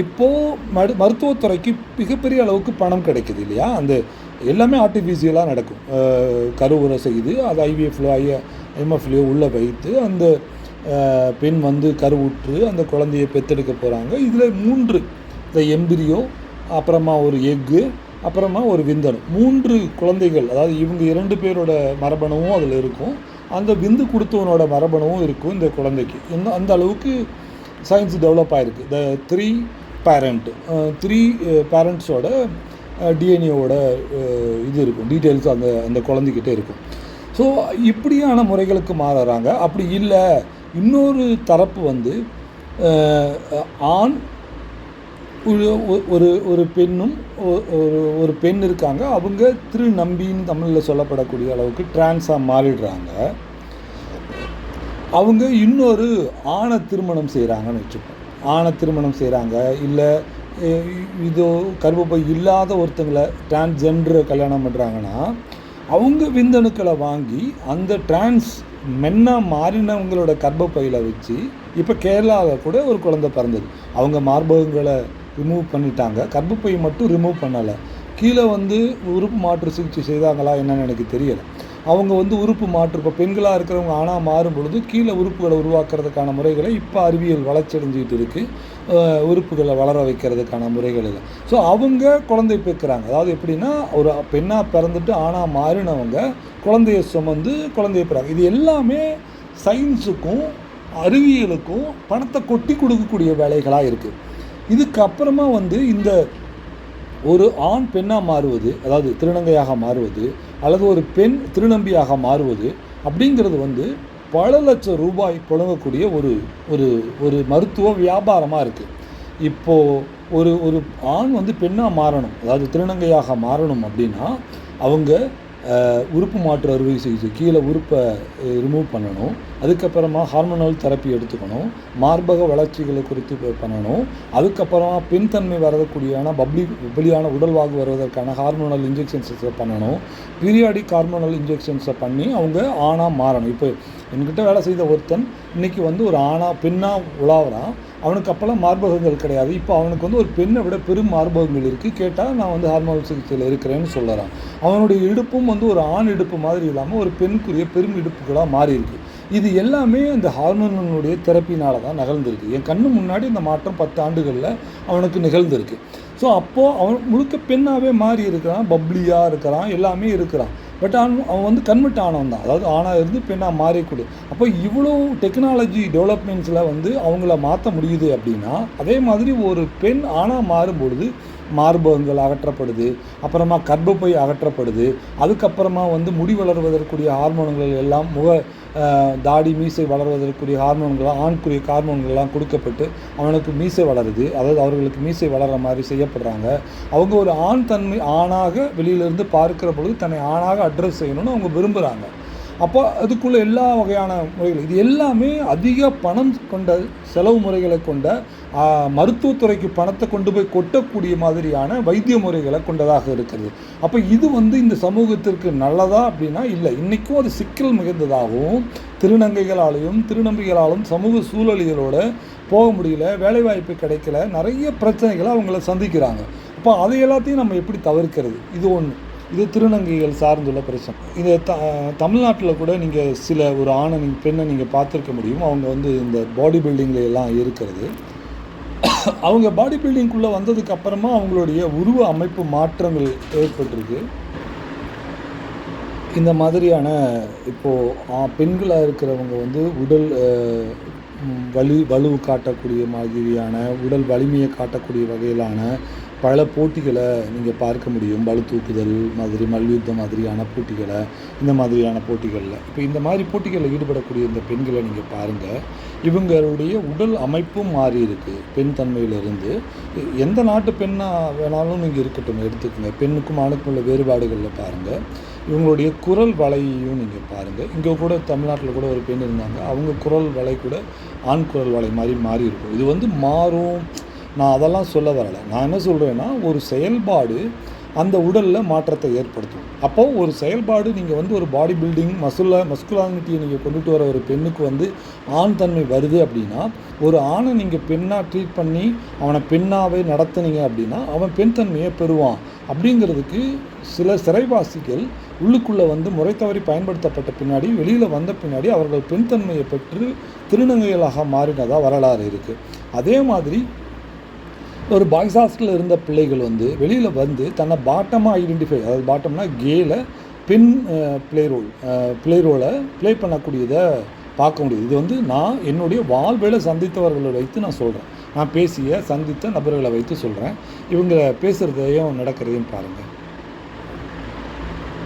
இப்போது மருத்துவத்துறைக்கு மிகப்பெரிய அளவுக்கு பணம் கிடைக்குது இல்லையா? அந்த எல்லாமே ஆர்டிஃபிஷியலாக நடக்கும். கருவுரை செய்து அது ஐஎம்எஃப்லையோ உள்ளே வைத்து அந்த பெண் கருவுற்று அந்த குழந்தையை பெற்றெடுக்க போகிறாங்க. இதில் 3 இந்த எம்பிரியோ, அப்புறமா ஒரு எக்கு, அப்புறமா ஒரு விந்தணு, 3 குழந்தைகள், அதாவது இவங்க 2 பேரோட மரபணுவும் அதில் இருக்கும், அந்த விந்து கொடுத்தவனோட மரபணுவும் இருக்கும் இந்த குழந்தைக்கு. அந்த அளவுக்கு சயின்ஸ் டெவலப் ஆகிருக்கு. இந்த 3 பேரண்ட்ஸோட டிஎன்ஏவோட இது இருக்கும், டீட்டெயில்ஸ் அந்த குழந்தைகிட்டே இருக்கும். ஸோ இப்படியான முறைகளுக்கு மாறுறாங்க. அப்படி இல்லை, இன்னொரு தரப்பு ஆண் ஒரு பெண்ணும் ஒரு பெண் இருக்காங்க. அவங்க திருநம்பின்னு தமிழில் சொல்லப்படக்கூடிய அளவுக்கு டிரான்ஸாக மாறிடுறாங்க. அவங்க இன்னொரு ஆணை திருமணம் செய்கிறாங்கன்னு வச்சுப்போம். ஆணை திருமணம் செய்கிறாங்க, இல்லை இதோ கர்ப்பப்பை இல்லாத ஒருத்தங்களை டிரான்ஸ்ஜெண்டரை கல்யாணம் பண்ணுறாங்கன்னா அவங்க விந்தணுக்களை வாங்கி அந்த டிரான்ஸ் மென்னாக மாறினவங்களோட கர்ப்பப்பையில் வச்சு இப்போ கேரளாவில் கூட ஒரு குழந்தை பிறந்தது. அவங்க மார்பகங்களை ரிமூவ் பண்ணிட்டாங்க, கர்ப்பப்பை மட்டும் ரிமூவ் பண்ணலை. கீழே உறுப்பு மாற்று சிகிச்சை செய்தாங்களா என்னன்னு எனக்கு தெரியலை. அவங்க உறுப்பு மாற்று, இப்போ பெண்களாக இருக்கிறவங்க ஆணாக மாறும் பொழுது கீழே உறுப்புகளை உருவாக்குறதுக்கான முறைகளை இப்போ அறிவியல் வளர்ச்சியடைஞ்சிக்கிட்டு இருக்குது. உறுப்புகளை வளர வைக்கிறதுக்கான முறைகள் இல்லை. ஸோ அவங்க குழந்தை பெற்கிறாங்க. அதாவது எப்படின்னா, ஒரு பெண்ணாக பிறந்துட்டு ஆணாக மாறினவங்க குழந்தைய சுமந்து குழந்தைய பெறாங்க. இது எல்லாமே சயின்ஸுக்கும் அறிவியலுக்கும் பணத்தை கொட்டி கொடுக்கக்கூடிய வேலைகளாக இருக்குது. இதுக்கப்புறமா இந்த ஒரு ஆண் பெண்ணாக மாறுவது, அதாவது திருநங்கையாக மாறுவது, அல்லது ஒரு பெண் திருநம்பியாக மாறுவது அப்படிங்கிறது பல லட்சம் ரூபாய் புழங்கக்கூடிய ஒரு மருத்துவ வியாபாரமாக இருக்குது. இப்போது ஒரு ஆண் பெண்ணாக மாறணும், அதாவது திருநங்கையாக மாறணும் அப்படின்னா அவங்க உறுப்பு மாற்று அறுவை சிகிச்சை, கீழே உறுப்பை ரிமூவ் பண்ணணும், அதுக்கப்புறமா ஹார்மோனல் தெரப்பி எடுத்துக்கணும், மார்பக வளர்ச்சிகளை குறித்து பண்ணணும், அதுக்கப்புறமா பெண் தன்மை வரக்கூடியான பப்ளியான உடல்வாகு வருவதற்கான ஹார்மோனல் இன்ஜெக்ஷன்ஸை பண்ணணும், பீரியாடிக் ஹார்மோனல் இன்ஜெக்ஷன்ஸை பண்ணி அவங்க ஆணாக மாறணும். இப்போ என்கிட்ட வேலை செய்த ஒருத்தன் இன்றைக்கி ஒரு பெண்ணாக உலாவுறான். அவனுக்கு அப்போல்லாம் மார்பகங்கள் கிடையாது. இப்போ அவனுக்கு ஒரு பெண்ணை விட பெரும் மார்பகங்கள் இருக்குது. கேட்டால் நான் ஹார்மோனல் சிகிச்சையில் இருக்கிறேன்னு சொல்லுறான். அவனுடைய இடுப்பும் ஒரு ஆண் இடுப்பு மாதிரி இல்லாமல் ஒரு பெண்ணுக்குரிய பெரும் இடுப்புகளாக மாறி இருக்குது. இது எல்லாமே இந்த ஹார்மோனுடைய தெரப்பினால தான் நிகழ்ந்திருக்கு. என் கண்ணு முன்னாடி இந்த மாற்றம் 10 ஆண்டுகளில் அவனுக்கு நிகழ்ந்திருக்கு. ஸோ அப்போது அவன் முழுக்க பெண்ணாகவே மாறி இருக்கிறான், பப்ளியாக இருக்கிறான், எல்லாமே இருக்கிறான். பட் அவன் கன்வெர்ட் ஆனவன் தான், அதாவது ஆணாக இருந்து பெண்ணாக மாறிக்கூடு. அப்போ இவ்வளோ டெக்னாலஜி டெவலப்மெண்ட்ஸில் அவங்கள மாற்ற முடியுது அப்படின்னா, அதே மாதிரி ஒரு பெண் ஆணாக மாறும்பொழுது மார்பகங்கள் அகற்றப்படுது, அப்புறமா கர்ப்பப்பை அகற்றப்படுது, அதுக்கப்புறமா முடி வளர்வதற்குரிய ஹார்மோன்கள் எல்லாம் தாடி மீசை வளர்வதற்குரிய ஹார்மோன்கள்லாம் ஆண்குரிய ஹார்மோன்கள்லாம் கொடுக்கப்பட்டு அவனுக்கு மீசை வளருது. அதாவது அவர்களுக்கு மீசை வளர்கிற மாதிரி செய்யப்படுறாங்க. அவங்க ஒரு ஆண் தன்மை ஆணாக வெளியிலேருந்து பார்க்குற பொழுது தன்னை ஆணாக அட்ரஸ் செய்யணும்னு அவங்க விரும்புகிறாங்க. அப்போ அதுக்குள்ளே எல்லா வகையான முறைகள் இது எல்லாமே அதிக பணம் கொண்ட செலவு முறைகளை கொண்ட மருத்துவத்துறைக்கு பணத்தை கொண்டு போய் கொட்டக்கூடிய மாதிரியான வைத்திய முறைகளை கொண்டதாக இருக்கிறது. அப்போ இது இந்த சமூகத்திற்கு நல்லதா அப்படின்னா இல்லை. இன்றைக்கும் அது சிக்கல் மிகுந்ததாகவும் திருநங்கைகளாலையும் திருநம்பிகளாலும் சமூக சூழலிகளோடு போக முடியல, வேலைவாய்ப்பு கிடைக்கல, நிறைய பிரச்சனைகளை அவங்கள சந்திக்கிறாங்க. அப்போ அதை எல்லாத்தையும் நம்ம எப்படி தவிர்க்கிறது? இது ஒன்று. இது திருநங்கைகள் சார்ந்துள்ள பிரச்சனை. இது தமிழ்நாட்டில் கூட நீங்கள் ஒரு ஆணை பெண்ணை நீங்கள் பார்த்துருக்க முடியும். அவங்க இந்த பாடி பில்டிங்கில் எல்லாம் இருக்கிறது. அவங்க பாடி பில்டிங்குள்ளே வந்ததுக்கு அப்புறமா அவங்களுடைய உருவ அமைப்பு மாற்றங்கள் ஏற்பட்டிருக்கு. இந்த மாதிரியான இப்போது பெண்களாக இருக்கிறவங்க உடல் வலு காட்டக்கூடிய மாதிரியான உடல் வலிமையை காட்டக்கூடிய வகையிலான பல போட்டிகளை நீங்கள் பார்க்க முடியும். பளு தூக்குதல் மாதிரி, மல்யுத்தம் மாதிரியான போட்டிகளை, இந்த மாதிரியான போட்டிகளில் இப்போ இந்த மாதிரி போட்டிகளில் ஈடுபடக்கூடிய இந்த பெண்களை நீங்கள் பாருங்கள். இவங்களுடைய உடல் அமைப்பும் மாறி இருக்குது. பெண் தன்மையிலிருந்து எந்த நாட்டு பெண்ணாக வேணாலும் நீங்கள் இருக்கட்டும் எடுத்துக்கோங்க. பெண்ணுக்கும் ஆணுக்கும் உள்ள வேறுபாடுகளில் பாருங்கள். இவங்களுடைய குரல் வலையையும் நீங்கள் பாருங்கள். இங்கே கூட தமிழ்நாட்டில் கூட ஒரு பெண் இருந்தாங்க. அவங்க குரல் வலை கூட ஆண் குரல் வலை மாதிரி மாறி இருக்கும். இது மாறும். நான் அதெல்லாம் சொல்ல வரலை. நான் என்ன சொல்கிறேன்னா, ஒரு செயல்பாடு அந்த உடலில் மாற்றத்தை ஏற்படுத்தும். அப்போது ஒரு செயல்பாடு நீங்கள் ஒரு பாடி பில்டிங் மஸ்குலானிட்டியை நீங்கள் கொண்டுட்டு வர ஒரு பெண்ணுக்கு ஆண் தன்மை வருது அப்படின்னா, ஒரு ஆணை நீங்கள் பெண்ணாக ட்ரீட் பண்ணி அவனை பெண்ணாகவே நடத்துனீங்க அப்படின்னா அவன் பெண் தன்மையை பெறுவான். அப்படிங்கிறதுக்கு சில சிறைவாசிகள் உள்ளுக்குள்ளே முறை தவறி பயன்படுத்தப்பட்ட பின்னாடி வெளியில் வந்த பின்னாடி அவர்கள் பெண் தன்மையை பெற்று திருநங்கைகளாக மாறினதாக வரலாறு இருக்குது. அதே மாதிரி ஒரு பாய்ஸ் ஹாஸ்டலில் இருந்த பிள்ளைகள் வெளியில் தன்னை பாட்டமாக ஐடென்டிஃபை, அதாவது பாட்டம்னா கேல பெண் ப்ளே ரோலை ப்ளே பண்ணக்கூடியதை பார்க்க முடியுது. இது நான் என்னுடைய வாழ்வேளை சந்தித்தவர்களை வைத்து நான் சொல்கிறேன். நான் சந்தித்த நபர்களை வைத்து சொல்கிறேன். இவங்க பேசுகிறதையும் நடக்கிறதையும் பாருங்கள்.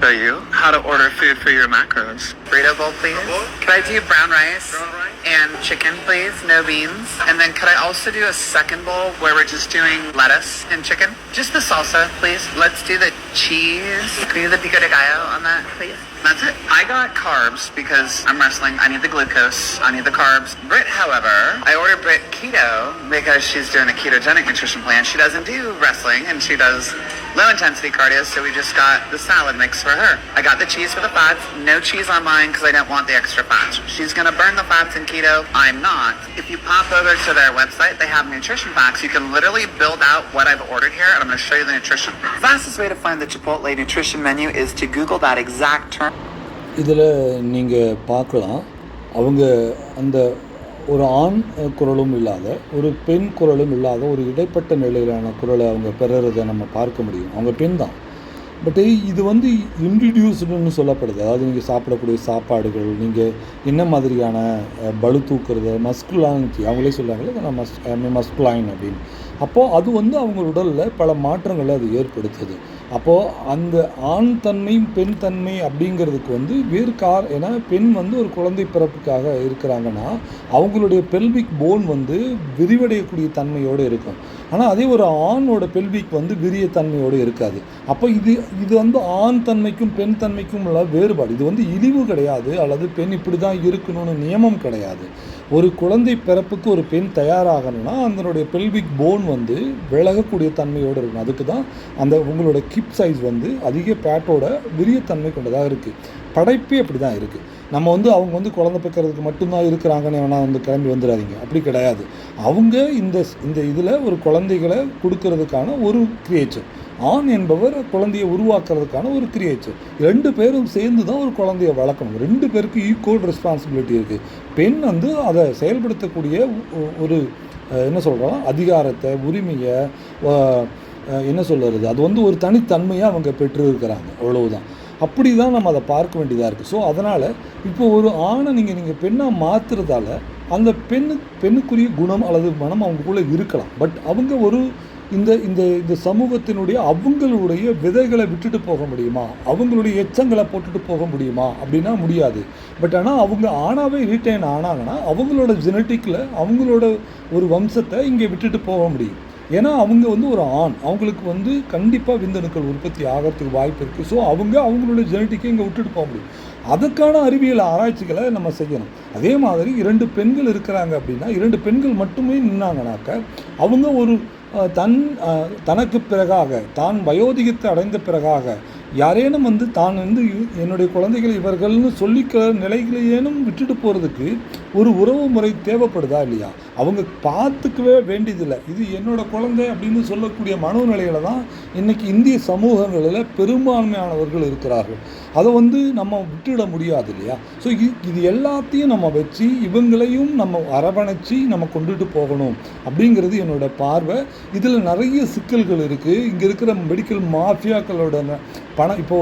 Show you how to order food for your macros. Burrito bowl, please. Could I do brown rice and chicken, please? No beans. And then could I also do a second bowl where we're just doing lettuce and chicken? Just the salsa, please. Let's do the cheese. Can you do the pico de gallo on that, please? That's it. I got carbs because I'm wrestling. I need the glucose. I need the carbs. Britt, however, I ordered Britt keto because she's doing a ketogenic nutrition plan. She doesn't do wrestling and she does low intensity cardio, so we just got the salad mix for her. I got the cheese for the fats. No cheese on mine because I don't want the extra fats. She's going to burn the fats in keto. I'm not. If you pop over to their website, they have nutrition facts. You can literally build out what I've ordered here, and I'm going to show you the nutrition. The fastest way to find the Chipotle nutrition menu is to Google that exact term. இதில் நீங்கள் பார்க்கலாம், அவங்க அந்த ஒரு ஆண் குரலும் இல்லாத, ஒரு பெண் குரலும் இல்லாத ஒரு இடைப்பட்ட நிலையிலான குரலை அவங்க பெறுறதை நம்ம பார்க்க முடியும். அவங்க பெண் தான். பட்டு இது இன்ட்ரடியூஸ்டுன்னு சொல்லப்படுது. அதாவது நீங்கள் சாப்பிடக்கூடிய சாப்பாடுகள், நீங்கள் என்ன மாதிரியான பளு தூக்குறது, மஸ்குலானிட்டி அவங்களே சொல்கிறாங்களே நான் மஸ்குலைன் அப்படின்னு. அப்போது அது அவங்க உடலில் பல மாற்றங்களை அது ஏற்படுத்துது. அப்போது அந்த ஆண் தன்மை பெண் தன்மை அப்படிங்கிறதுக்கு வேறு ஏன்னா பெண் ஒரு குழந்தை பிறப்புக்காக இருக்கிறாங்கன்னா அவங்களுடைய பெல்விக் போன் விரிவடையக்கூடிய தன்மையோடு இருக்கும். ஆனால் அதே ஒரு ஆணோட பெல்விக் விரிய தன்மையோடு இருக்காது. அப்போ இது ஆண் தன்மைக்கும் பெண் தன்மைக்கும் உள்ள வேறுபாடு. இது இழிவு கிடையாது, அல்லது பெண் இப்படி தான் இருக்கணும்னு நியமம் கிடையாது. ஒரு குழந்தை பிறப்புக்கு ஒரு பெண் தயாராகணும்னா அதனுடைய பெல்விக் போன் விலகக்கூடிய தன்மையோடு இருக்கணும். அதுக்கு தான் அந்த உங்களோட கிப் சைஸ் அதிக பேட்டோட விரியத்தன்மை கொண்டதாக இருக்குது. படைப்பே அப்படி தான் இருக்குது. நம்ம அவங்க குழந்தை பிறக்கிறதுக்கு மட்டும்தான் இருக்கிறாங்கன்னு வேணால் கிளம்பி வந்துடாதீங்க. அப்படி கிடையாது. அவங்க இந்த இதில் ஒரு குழந்தைகளை கொடுக்கறதுக்கான ஒரு கிரியேச்சர். ஆண் என்பவர் குழந்தையை உருவாக்குறதுக்கான ஒரு கிரியேச்சர். 2 பேரும் சேர்ந்து தான் ஒரு குழந்தையை வளர்க்கணும். 2 பேருக்கு ஈக்குவல் ரெஸ்பான்சிபிலிட்டி இருக்குது. பெண் அதை செயல்படுத்தக்கூடிய ஒரு என்ன சொல்கிறோம், அதிகாரத்தை, உரிமையை, என்ன சொல்கிறது, அது ஒரு தனித்தன்மையாக அவங்க பெற்று இருக்கிறாங்க. அவ்வளவுதான். அப்படி தான் நம்ம அதை பார்க்க வேண்டியதாக இருக்குது. ஸோ அதனால் இப்போ ஒரு ஆணை நீங்கள் பெண்ணாக மாற்றுறதால அந்த பெண்ணுக்குரிய குணம் அல்லது மனம் அவங்களுக்குள்ளே இருக்கலாம். பட் அவங்க இந்த சமூகத்தினுடைய அவங்களுடைய விதைகளை விட்டுட்டு போக முடியுமா, அவங்களுடைய எச்சங்களை போட்டுட்டு போக முடியுமா அப்படின்னா முடியாது. பட் ஆனால் அவங்க ஆணாவே ரீட்டைன் ஆனாங்கன்னா அவங்களோட ஜெனட்டிக்கில் அவங்களோட ஒரு வம்சத்தை இங்கே விட்டுட்டு போக முடியும். ஏன்னா அவங்க ஒரு ஆண், அவங்களுக்கு கண்டிப்பாக விந்தணுக்கள் உற்பத்தி ஆகிறதுக்கு வாய்ப்பு இருக்குது. ஸோ அவங்களுடைய ஜெனட்டிக்கை இங்கே விட்டுட்டு போக முடியும். அதுக்கான அறிவியல் ஆராய்ச்சிகளை நம்ம செய்யணும். அதே மாதிரி 2 பெண்கள் இருக்கிறாங்க அப்படின்னா 2 பெண்கள் மட்டுமே நின்னாங்கனாக்க அவங்க ஒரு தனக்கு பிறகாக தான் வயோதிகத்தை அடைந்த பிறகாக யாரேனும் தான் என்னுடைய குழந்தைகள் இவர்கள்னு சொல்லிக்கிற நிலைகளையேனும் விட்டுட்டு போகிறதுக்கு ஒரு உறவு முறை தேவைப்படுதா இல்லையா? அவங்க பார்த்துக்கவே வேண்டியதில்லை, இது என்னோட குழந்தை அப்படின்னு சொல்லக்கூடிய மனோநிலையில தான் இன்றைக்கி இந்திய சமூகங்களில் பெரும்பான்மையானவர்கள் இருக்கிறார்கள். அதை நம்ம விட்டுவிட முடியாது இல்லையா? ஸோ இது எல்லாத்தையும் நம்ம வச்சு இவங்களையும் நம்ம அரவணைச்சி நம்ம கொண்டுட்டு போகணும் அப்படிங்கிறது என்னோட பார்வை. இதில் நிறைய சிக்கல்கள் இருக்குது. இங்கே இருக்கிற மெடிக்கல் மாஃபியாக்களோட பணம் இப்போ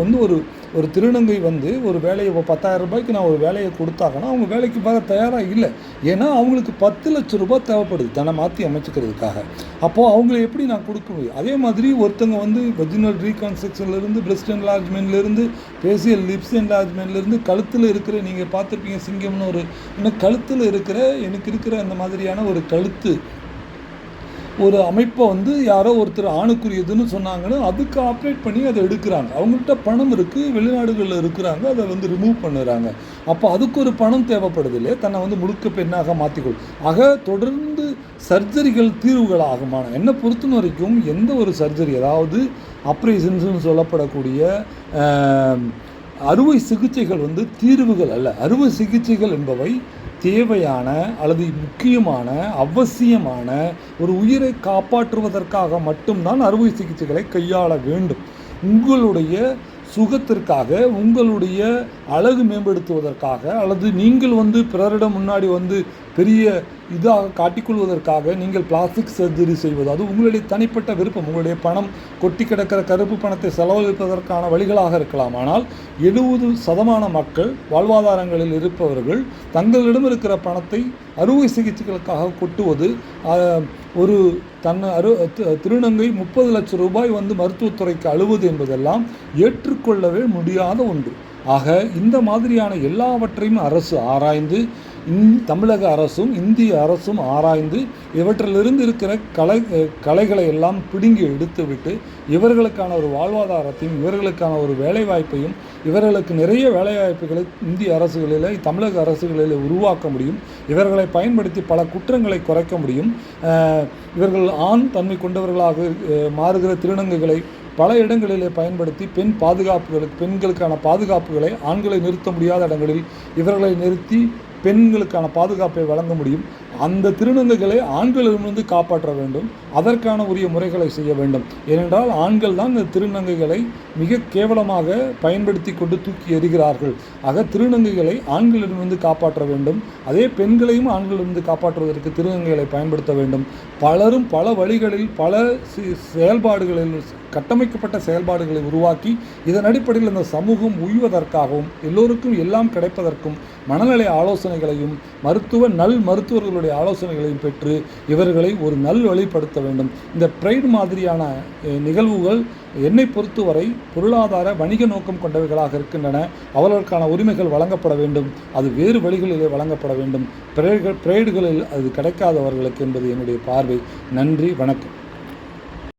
ஒரு திருநங்கை ஒரு வேலையை இப்போ 10,000 ரூபாய்க்கு நான் ஒரு வேலையை கொடுத்தாங்கன்னா அவங்க வேலைக்கு வர தயாராக இல்லை. ஏன்னா அவங்களுக்கு 10 லட்சம் ரூபாய் தேவைப்படுது தன்னை மாற்றி அமைச்சிக்கிறதுக்காக. அப்போது அவங்கள எப்படி நான் கொடுக்க முடியும்? அதே மாதிரி ஒருத்தங்க வெஜினல் ரீகான்ஸ்ட்ரக்ஷன்லேருந்து பிரெஸ்ட் என்லார்ஜ்மெண்ட்லேருந்து ஃபேஷியல் லிப்ஸ் என்லார்ஜ்மெண்ட்லேருந்து கழுத்தில் இருக்கிற நீங்கள் பார்த்துருப்பீங்க சிங்கம்னு இன்னும் கழுத்தில் எனக்கு இருக்கிற அந்த மாதிரியான ஒரு கழுத்து ஒரு அமைப்பை யாரோ ஒருத்தர் ஆணுக்குரியதுன்னு சொன்னாங்கன்னு அதுக்கு ஆப்ரேட் பண்ணி அதை எடுக்கிறாங்க. அவங்கள்ட்ட பணம் இருக்குது, வெளிநாடுகளில் இருக்கிறாங்க, அதை ரிமூவ் பண்ணுறாங்க. அப்போ அதுக்கு ஒரு பணம் தேவைப்படுது இல்லையா? தன்னை முழுக்க பெண்ணாக மாற்றிக்கொள். ஆக தொடர்ந்து சர்ஜரிகள் தீர்வுகள் ஆகுமான என்னை பொறுத்த வரைக்கும் எந்த ஒரு சர்ஜரி, அதாவது ஆப்ரேஷன்ஸ்னு சொல்லப்படக்கூடிய அறுவை சிகிச்சைகள் தீர்வுகள் அல்ல. அறுவை சிகிச்சைகள் என்பவை தேவையான அல்லது முக்கியமான அவசியமான ஒரு உயிரை காப்பாற்றுவதற்காக மட்டும்தான் அறுவை சிகிச்சைகளை கையாள வேண்டும். உங்களுடைய சுகத்திற்காக, உங்களுடைய அழகு மேம்படுத்துவதற்காக, அல்லது நீங்கள் பிறரிடம் முன்னாடி பெரிய இதாக காட்டிக்கொள்வதற்காக நீங்கள் பிளாஸ்டிக் சர்ஜரி செய்வது அது உங்களுடைய தனிப்பட்ட விருப்பம். உங்களுடைய பணம் கொட்டி கிடக்கிற கருப்பு பணத்தை செலவழிப்பதற்கான வழிகளாக இருக்கலாம். ஆனால் 70% மக்கள் வாழ்வாதாரங்களில் இருப்பவர்கள் தங்களிடம் இருக்கிற பணத்தை அறுவை சிகிச்சைகளுக்காக கொட்டுவது, ஒரு திருநங்கை 30 லட்சம் ரூபாய் மருத்துவத்துறைக்கு அழுவது என்பதெல்லாம் ஏற்றுக்கொள்ளவே முடியாத ஒன்று. ஆக இந்த மாதிரியான எல்லாவற்றையும் அரசு ஆராய்ந்து, தமிழக அரசும் இந்திய அரசும் ஆராய்ந்து இவற்றிலிருந்து இருக்கிற கலைகளை எல்லாம் பிடுங்கி எடுத்துவிட்டு இவர்களுக்கான ஒரு வாழ்வாதாரத்தையும் இவர்களுக்கான ஒரு வேலைவாய்ப்பையும் இவர்களுக்கு நிறைய வேலைவாய்ப்புகளை இந்திய அரசுகளில் தமிழக அரசுகளில் உருவாக்க முடியும். இவர்களை பயன்படுத்தி பல குற்றங்களை குறைக்க முடியும். இவர்கள் ஆண் தன்மை கொண்டவர்களாக மாறுகிற திருநங்கைகளை பல இடங்களிலே பயன்படுத்தி பெண்களுக்கான பாதுகாப்புகளை ஆண்களை நிறுத்த முடியாத இடங்களில் இவர்களை நிறுத்தி பெண்களுக்கான பாதுகாப்பை வழங்க முடியும். அந்த திருநங்கைகளை ஆண்களிடமிருந்து காப்பாற்ற வேண்டும். அதற்கான உரிய முறைகளை செய்ய வேண்டும். ஏனென்றால் ஆண்கள் தான் இந்த திருநங்கைகளை மிக கேவலமாக பயன்படுத்தி கொண்டு தூக்கி எறிகிறார்கள். ஆக திருநங்கைகளை ஆண்களிடமிருந்து காப்பாற்ற வேண்டும். அதே பெண்களையும் ஆண்களிடமிருந்து காப்பாற்றுவதற்கு திருநங்கைகளை பயன்படுத்த வேண்டும். பலரும் பல வழிகளில் பல செயல்பாடுகளில் கட்டமைக்கப்பட்ட செயல்பாடுகளை உருவாக்கி இதன் அடிப்படையில் இந்த சமூகம் உய்வதற்காகவும் எல்லோருக்கும் எல்லாம் கிடைப்பதற்கும் மனநல ஆலோசனைகளையும் மருத்துவர்களுடைய ஆலோசனைகளையும் பெற்று இவர்களை ஒரு நல்வழிப்படுத்த வேண்டும். இந்த பிரைட் மாதிரியான நிகழ்வுகள் என்னை பொறுத்தவரை பொருளாதார வணிக நோக்கம் கொண்டவைகளாக இருக்கின்றன. அவர்களுக்கான உரிமைகள் வழங்கப்பட வேண்டும். அது வேறு வழிகளிலே வழங்கப்பட வேண்டும். பிரைடுகளில் அது கிடைக்காதவர்களுக்கு என்பது என்னுடைய பார்வை. நன்றி, வணக்கம்.